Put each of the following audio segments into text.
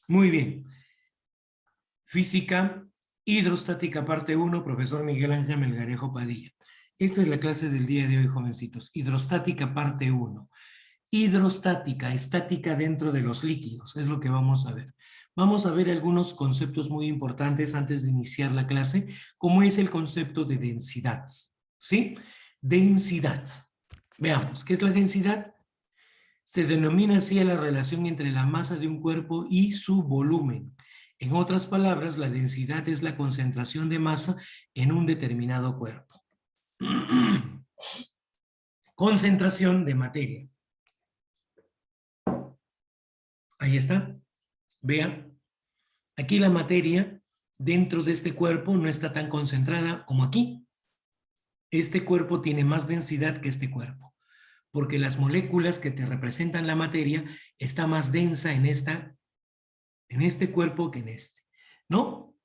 Muy bien. Física hidrostática parte uno, profesor Miguel Ángel Melgarejo Padilla. Esta es la clase del día de hoy, jovencitos. Hidrostática parte uno. Hidrostática, estática dentro de los líquidos, es lo que vamos a ver. Vamos a ver algunos conceptos muy importantes antes de iniciar la clase, como es el concepto de densidad. ¿Sí? Densidad. Veamos, ¿qué es la densidad? Se denomina así a la relación entre la masa de un cuerpo y su volumen. En otras palabras, la densidad es la concentración de masa en un determinado cuerpo. Concentración de materia. Ahí está. Vean. Aquí la materia dentro de este cuerpo no está tan concentrada como aquí. Este cuerpo tiene más densidad que este cuerpo, porque las moléculas que te representan la materia está más densa en este cuerpo que en este, ¿no?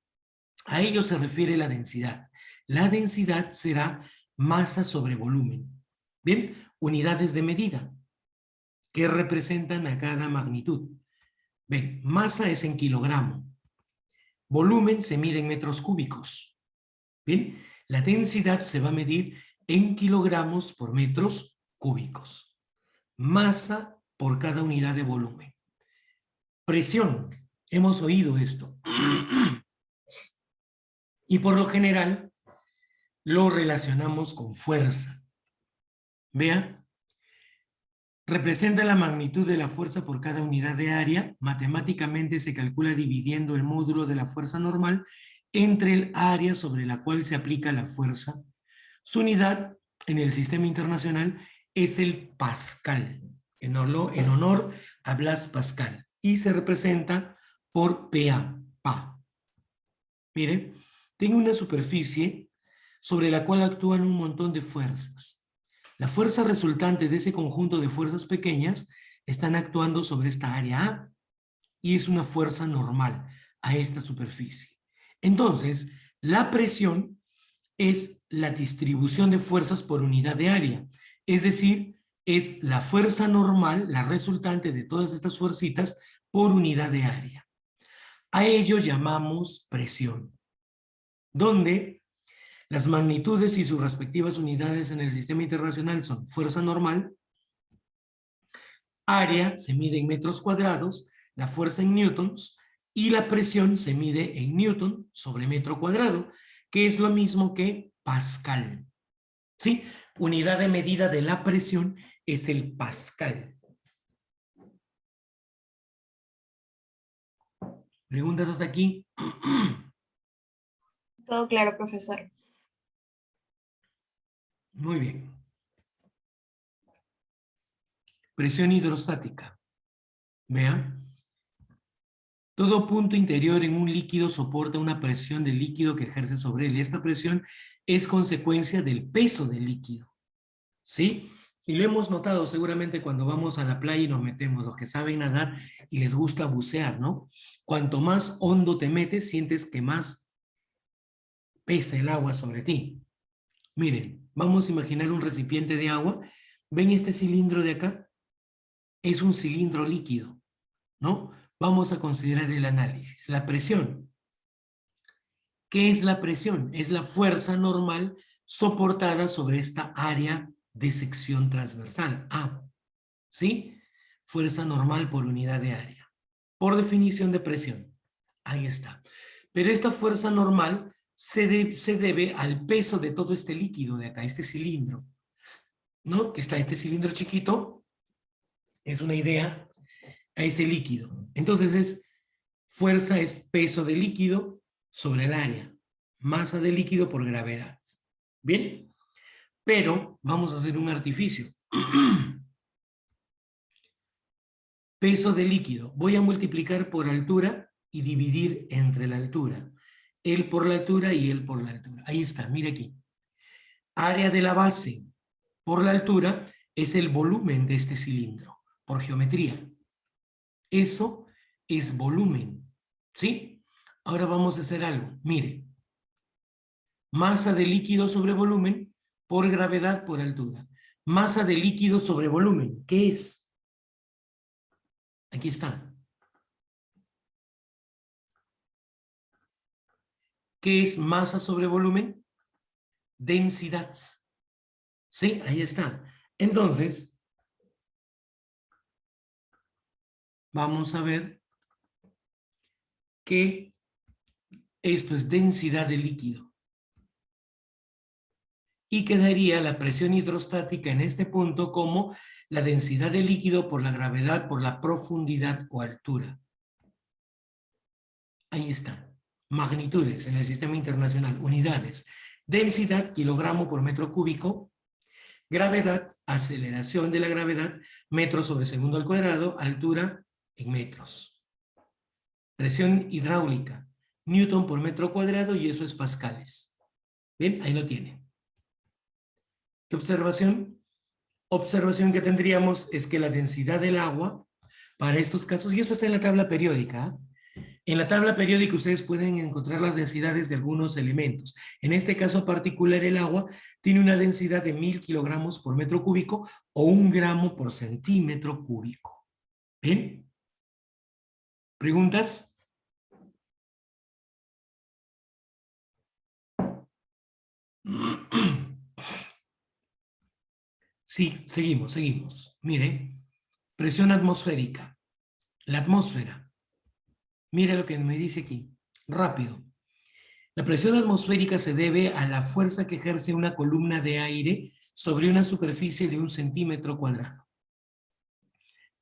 A ello se refiere la densidad. La densidad será masa sobre volumen. Bien, unidades de medida que representan a cada magnitud. Ven, masa es en kilogramo. Volumen se mide en metros cúbicos. Bien, la densidad se va a medir en kilogramos por metros cúbicos. Masa por cada unidad de volumen. Presión. Hemos oído esto. Y por lo general lo relacionamos con fuerza. Vea, representa la magnitud de la fuerza por cada unidad de área. Matemáticamente se calcula dividiendo el módulo de la fuerza normal entre el área sobre la cual se aplica la fuerza. Su unidad en el sistema internacional es el pascal, en honor a Blaise Pascal, y se representa por PA, PA. Miren, tengo una superficie sobre la cual actúan un montón de fuerzas. La fuerza resultante de ese conjunto de fuerzas pequeñas están actuando sobre esta área A y es una fuerza normal a esta superficie. Entonces, la presión es la distribución de fuerzas por unidad de área. Es decir, es la fuerza normal, la resultante de todas estas fuercitas por unidad de área. A ello llamamos presión, donde las magnitudes y sus respectivas unidades en el sistema internacional son fuerza normal, área se mide en metros cuadrados, la fuerza en newtons y la presión se mide en newton sobre metro cuadrado, que es lo mismo que pascal. ¿Sí? Unidad de medida de la presión es el pascal. ¿Preguntas hasta aquí? Todo claro, profesor. Muy bien. Presión hidrostática. Vean. Todo punto interior en un líquido soporta una presión del líquido que ejerce sobre él. Esta presión es consecuencia del peso del líquido. ¿Sí? Y lo hemos notado seguramente cuando vamos a la playa y nos metemos, los que saben nadar y les gusta bucear, ¿no? Cuanto más hondo te metes, sientes que más pesa el agua sobre ti. Miren, vamos a imaginar un recipiente de agua. ¿Ven este cilindro de acá? Es un cilindro líquido, ¿no? Vamos a considerar el análisis. La presión. ¿Qué es la presión? Es la fuerza normal soportada sobre esta área de sección transversal, A. ¿Sí? Fuerza normal por unidad de área. Por definición de presión. Ahí está. Pero esta fuerza normal se debe al peso de todo este líquido de acá, este cilindro. ¿No? Que está este cilindro chiquito, es una idea, a ese líquido. Entonces fuerza es peso de líquido sobre el área. Masa de líquido por gravedad. ¿Bien? Pero vamos a hacer un artificio. Peso de líquido. Voy a multiplicar por altura y dividir entre la altura. Él por la altura y él por la altura. Ahí está, mira aquí. Área de la base por la altura es el volumen de este cilindro, por geometría. Eso es volumen, ¿sí? Ahora vamos a hacer algo. Mire, masa de líquido sobre volumen por gravedad por altura. Masa de líquido sobre volumen, ¿qué es? Aquí está. ¿Qué es masa sobre volumen? Densidad. Sí, ahí está. Entonces, vamos a ver que esto es densidad de líquido. Y quedaría la presión hidrostática en este punto como la densidad de líquido por la gravedad, por la profundidad o altura. Ahí está. Magnitudes en el sistema internacional, unidades. Densidad, kilogramo por metro cúbico. Gravedad, aceleración de la gravedad, metros sobre segundo al cuadrado, altura en metros. Presión hidráulica, newton por metro cuadrado y eso es pascales. Bien, ahí lo tienen. ¿Qué observación? Observación que tendríamos es que la densidad del agua para estos casos, y esto está en la tabla periódica, en la tabla periódica ustedes pueden encontrar las densidades de algunos elementos. En este caso particular el agua tiene una densidad de 1000 kilogramos por metro cúbico o 1 gramo por centímetro cúbico. ¿Bien? ¿Preguntas? Sí, seguimos. Mire, presión atmosférica. La atmósfera. Mire lo que me dice aquí. Rápido. La presión atmosférica se debe a la fuerza que ejerce una columna de aire sobre una superficie de 1 centímetro cuadrado.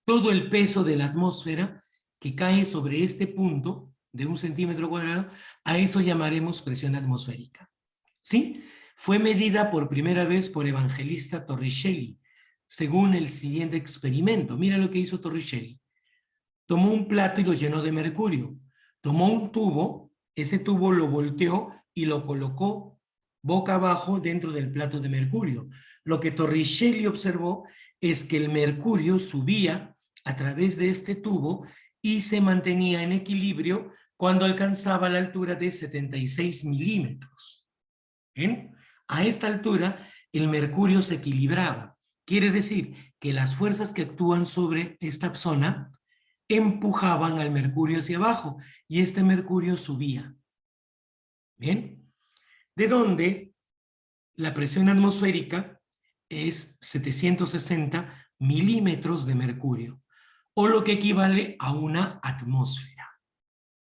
Todo el peso de la atmósfera que cae sobre este punto de 1 centímetro cuadrado, a eso llamaremos presión atmosférica. ¿Sí? Fue medida por primera vez por Evangelista Torricelli, según el siguiente experimento. Mira lo que hizo Torricelli. Tomó un plato y lo llenó de mercurio. Tomó un tubo, ese tubo lo volteó y lo colocó boca abajo dentro del plato de mercurio. Lo que Torricelli observó es que el mercurio subía a través de este tubo y se mantenía en equilibrio cuando alcanzaba la altura de 76 milímetros. ¿Bien? A esta altura el mercurio se equilibraba. Quiere decir que las fuerzas que actúan sobre esta zona empujaban al mercurio hacia abajo y este mercurio subía. ¿Bien? De donde la presión atmosférica es 760 milímetros de mercurio, o lo que equivale a una atmósfera.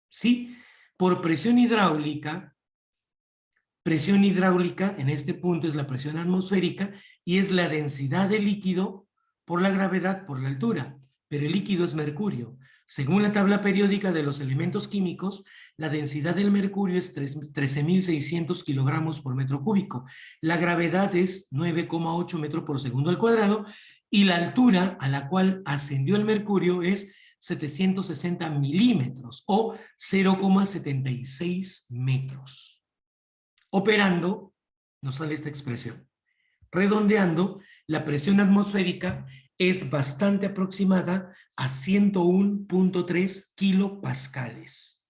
¿Sí? Por presión hidráulica en este punto es la presión atmosférica y es la densidad del líquido por la gravedad, por la altura, pero el líquido es mercurio. Según la tabla periódica de los elementos químicos, la densidad del mercurio es 13.600 kilogramos por metro cúbico. La gravedad es 9,8 metros por segundo al cuadrado y la altura a la cual ascendió el mercurio es 760 milímetros o 0,76 metros. Operando, nos sale esta expresión. Redondeando, la presión atmosférica es bastante aproximada a 101.3 kilopascales.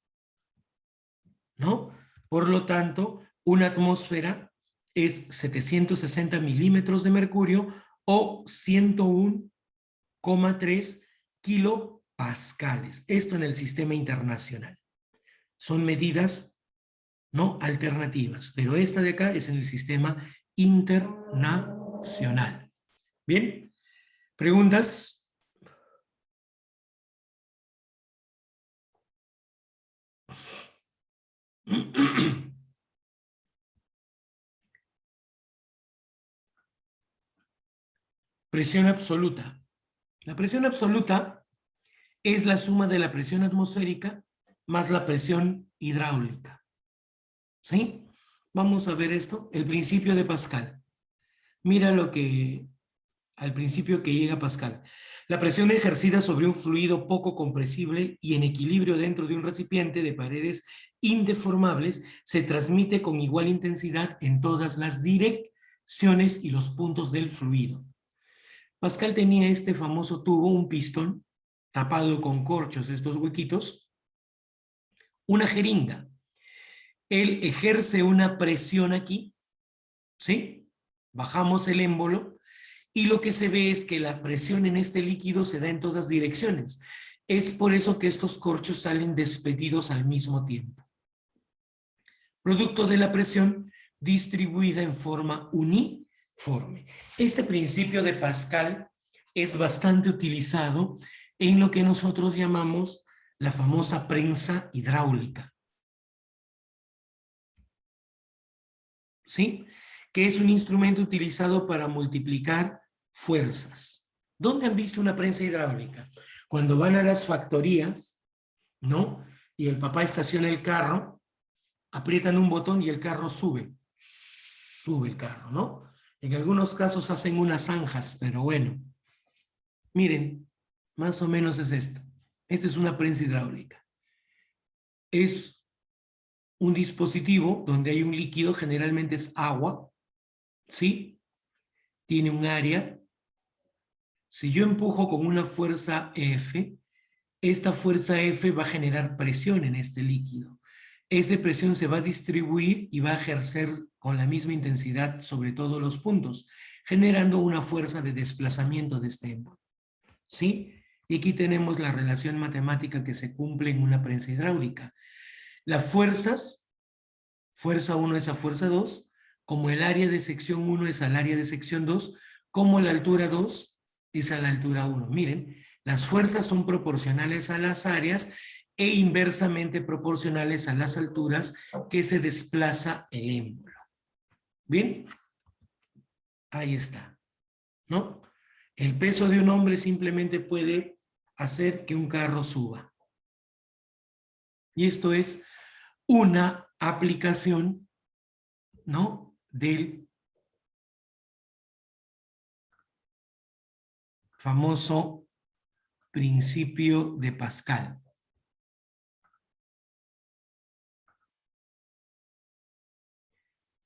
¿No? Por lo tanto, una atmósfera es 760 milímetros de mercurio o 101,3 kilopascales. Esto en el sistema internacional. Son medidas no alternativas, pero esta de acá es en el sistema internacional. ¿Bien? ¿Preguntas? Presión absoluta. La presión absoluta es la suma de la presión atmosférica más la presión hidráulica. ¿Sí? Vamos a ver esto. El principio de Pascal. Mira lo que, al principio que llega Pascal. La presión ejercida sobre un fluido poco compresible y en equilibrio dentro de un recipiente de paredes indeformables se transmite con igual intensidad en todas las direcciones y los puntos del fluido. Pascal tenía este famoso tubo, un pistón, tapado con corchos, estos huequitos, una jeringa. Él ejerce una presión aquí, ¿sí? Bajamos el émbolo y lo que se ve es que la presión en este líquido se da en todas direcciones. Es por eso que estos corchos salen despedidos al mismo tiempo. producto de la presión distribuida en forma uniforme. Este principio de Pascal es bastante utilizado en lo que nosotros llamamos la famosa prensa hidráulica. ¿Sí? Que es un instrumento utilizado para multiplicar fuerzas. ¿Dónde han visto una prensa hidráulica? Cuando van a las factorías, ¿no? Y el papá estaciona el carro, aprietan un botón y el carro sube. Sube el carro, ¿no? En algunos casos hacen unas zanjas, pero bueno. Miren, más o menos es esto. Esta es una prensa hidráulica. Es un dispositivo donde hay un líquido, generalmente es agua, ¿sí? Tiene un área. Si yo empujo con una fuerza F, esta fuerza F va a generar presión en este líquido. Esa presión se va a distribuir y va a ejercer con la misma intensidad sobre todos los puntos, generando una fuerza de desplazamiento de este émbolo. ¿Sí? Y aquí tenemos la relación matemática que se cumple en una prensa hidráulica. Las fuerzas, fuerza 1 es a fuerza 2, como el área de sección 1 es al área de sección 2, como la altura 2 es a la altura 1. Miren, las fuerzas son proporcionales a las áreas e inversamente proporcionales a las alturas que se desplaza el émbolo. ¿Bien? Ahí está, ¿no? El peso de un hombre simplemente puede hacer que un carro suba. Y esto es una aplicación, ¿no? Del famoso principio de Pascal.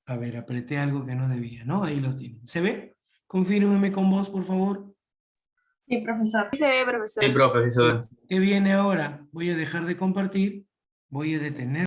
A ver, apreté algo que no debía, ¿no? Ahí lo tienen. ¿Se ve? Confírmeme con vos, por favor. Sí, profesor. Sí se ve, profesor. Sí, profesor. ¿Qué viene ahora? Voy a dejar de compartir. Voy a detener.